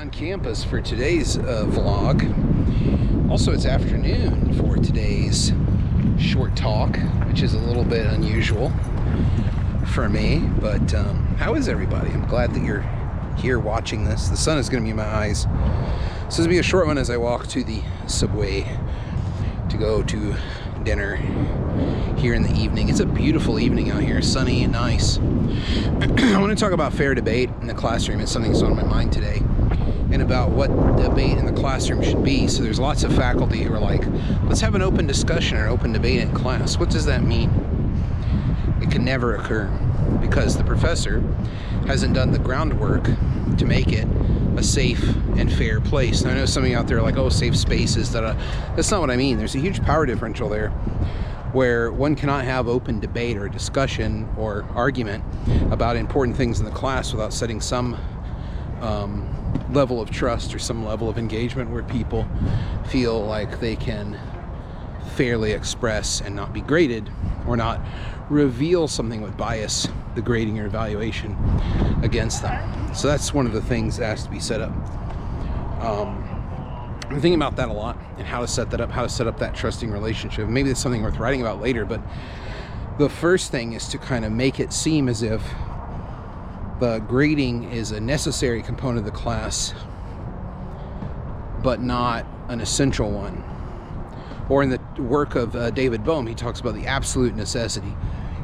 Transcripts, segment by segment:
on campus for today's vlog. Also, it's afternoon for today's short talk, which is a little bit unusual for me, but how is everybody? I'm glad that you're here watching this. The sun is going to be in my eyes, so this will be a short one as I walk to the subway to go to dinner here in the evening. It's a beautiful evening out here, sunny and nice. I want to talk about fair debate in the classroom. It's something that's on my mind today, and about what debate in the classroom should be. So there's lots of faculty who are like, let's have an open discussion or open debate in class. What does that mean? It can never occur because the professor hasn't done the groundwork to make it a safe and fair place. And I know some of you out there are like, oh, safe spaces. That's not what I mean. There's a huge power differential there where one cannot have open debate or discussion or argument about important things in the class without setting some level of trust or some level of engagement where people feel like they can fairly express and not be graded or not reveal something with bias, the grading or evaluation against them. So that's one of the things that has to be set up. I'm thinking about that a lot and how to set that up, how to set up that trusting relationship. Maybe it's something worth writing about later, but the first thing is to kind of make it seem as if the grading is a necessary component of the class, but not an essential one. Or in the work of David Bohm, he talks about the absolute necessity.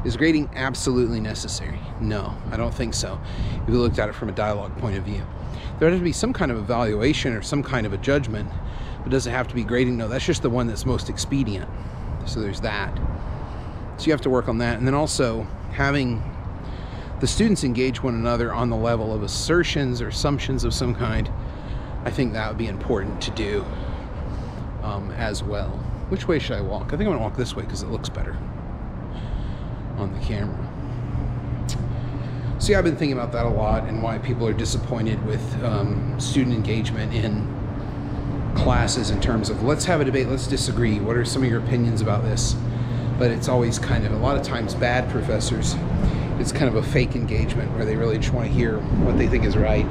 Is grading absolutely necessary? No, I don't think so. If you looked at it from a dialogue point of view, there has to be some kind of evaluation or some kind of a judgment, but does it have to be grading? No, that's just the one that's most expedient. So there's that. So you have to work on that. And then also having the students engage one another on the level of assertions or assumptions of some kind. I think that would be important to do as well. Which way should I walk? I think I'm going to walk this way because it looks better on the camera. So yeah, I've been thinking about that a lot and why people are disappointed with student engagement in classes in terms of let's have a debate, let's disagree, what are some of your opinions about this? But it's always kind of, a lot of times, bad professors, it's kind of a fake engagement where they really just want to hear what they think is right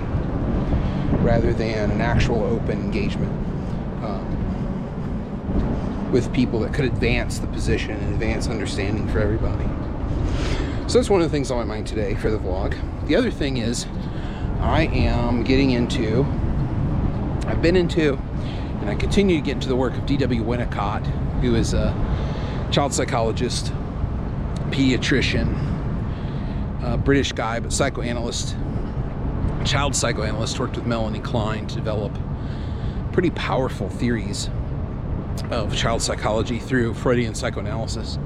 rather than an actual open engagement with people that could advance the position and advance understanding for everybody. So that's one of the things on my mind today for the vlog. The other thing is I've been into, and I continue to get into the work of D.W. Winnicott, who is a child psychologist, pediatrician, British guy, but psychoanalyst, child psychoanalyst, worked with Melanie Klein to develop pretty powerful theories of child psychology through Freudian psychoanalysis.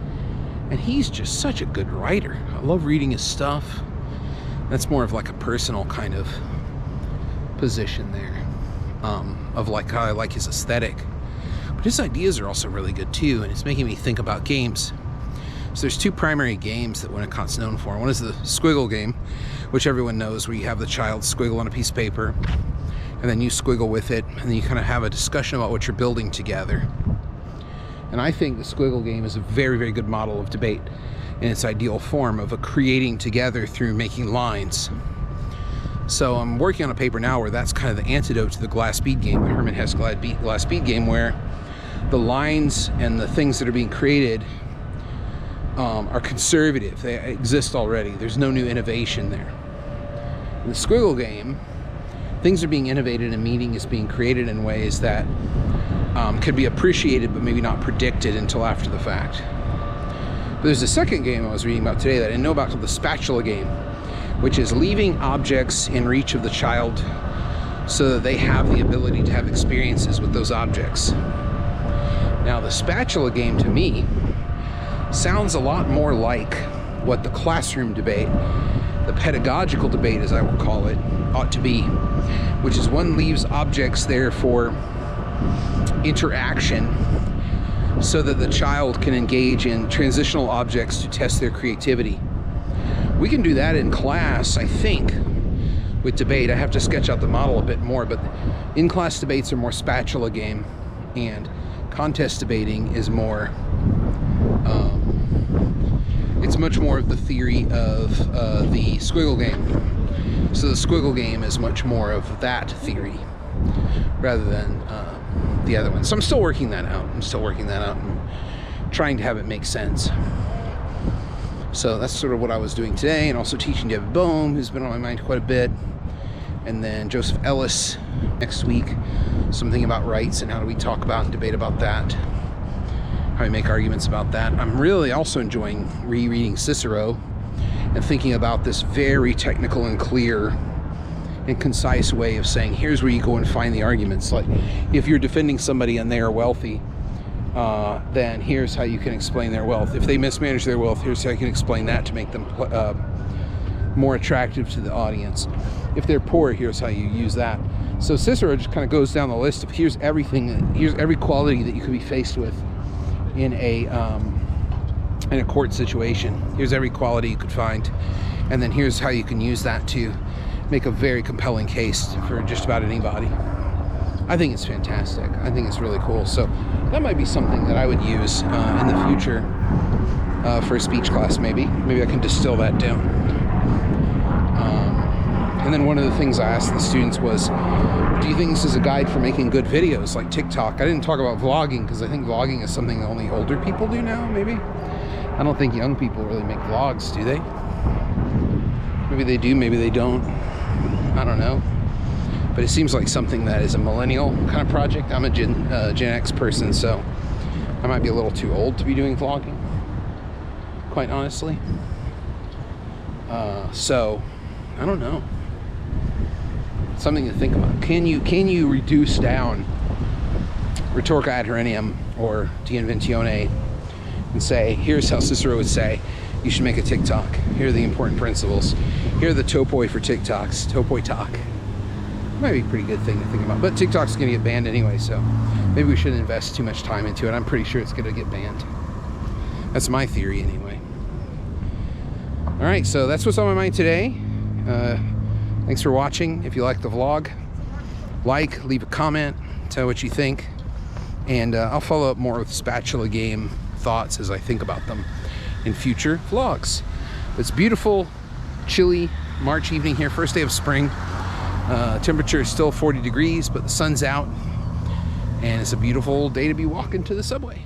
And he's just such a good writer. I love reading his stuff. That's more of like a personal kind of position there, of like how I like his aesthetic. But his ideas are also really good too, and it's making me think about games. So there's two primary games that Winnicott's known for. One is the squiggle game, which everyone knows, where you have the child squiggle on a piece of paper, and then you squiggle with it, and then you kind of have a discussion about what you're building together. And I think the squiggle game is a very, very good model of debate in its ideal form of a creating together through making lines. So I'm working on a paper now where that's kind of the antidote to the glass bead game, the Hermann Hesse glass bead game, where the lines and the things that are being created are conservative. They exist already. There's no new innovation there. In the squiggle game, things are being innovated and meaning is being created in ways that could be appreciated but maybe not predicted until after the fact. But there's a second game I was reading about today that I didn't know about, called the spatula game, which is leaving objects in reach of the child so that they have the ability to have experiences with those objects. Now, the spatula game to me sounds a lot more like what the classroom debate, the pedagogical debate as I will call it, ought to be, which is one leaves objects there for interaction so that the child can engage in transitional objects to test their creativity. We can do that in class, I think, with debate. I have to sketch out the model a bit more, but in-class debates are more spatula game, and contest debating is more, it's much more of the theory of the squiggle game. So the squiggle game is much more of that theory rather than the other one. So I'm still working that out. And trying to have it make sense. So that's sort of what I was doing today, and also teaching David Bohm, who's been on my mind quite a bit. And then Joseph Ellis next week, something about rights and how do we talk about and debate about that, how we make arguments about that. I'm really also enjoying rereading Cicero and thinking about this very technical and clear and concise way of saying, here's where you go and find the arguments. Like, if you're defending somebody and they are wealthy, then here's how you can explain their wealth. If they mismanage their wealth, here's how you can explain that to make them more attractive to the audience. If they're poor, here's how you use that. So Cicero just kind of goes down the list of here's everything, here's every quality that you could be faced with in a court situation. Here's every quality you could find, and then here's how you can use that to make a very compelling case for just about anybody. I think it's fantastic. I think it's really cool. So that might be something that I would use in the future for a speech class. Maybe I can distill that down. And then one of the things I asked the students was, do you think this is a guide for making good videos like TikTok? I didn't talk about vlogging because I think vlogging is something that only older people do now, maybe. I don't think young people really make vlogs, do they? Maybe they do, maybe they don't. I don't know. But it seems like something that is a millennial kind of project. I'm a Gen X person, so I might be a little too old to be doing vlogging, quite honestly. So, I don't know. Something to think about. Can you reduce down Rhetorica ad Herennium or De Inventione and say, here's how Cicero would say you should make a TikTok. Here are the important principles. Here are the topoi for TikToks. Topoi talk. Might be a pretty good thing to think about. But TikTok's going to get banned anyway, so maybe we shouldn't invest too much time into it. I'm pretty sure it's going to get banned. That's my theory anyway. All right, so that's what's on my mind today. Thanks for watching. If you like the vlog, leave a comment, tell what you think, and I'll follow up more with spatula game thoughts as I think about them in future vlogs. It's beautiful, chilly March evening here, first day of spring. Temperature is still 40 degrees, but the sun's out, and it's a beautiful day to be walking to the subway.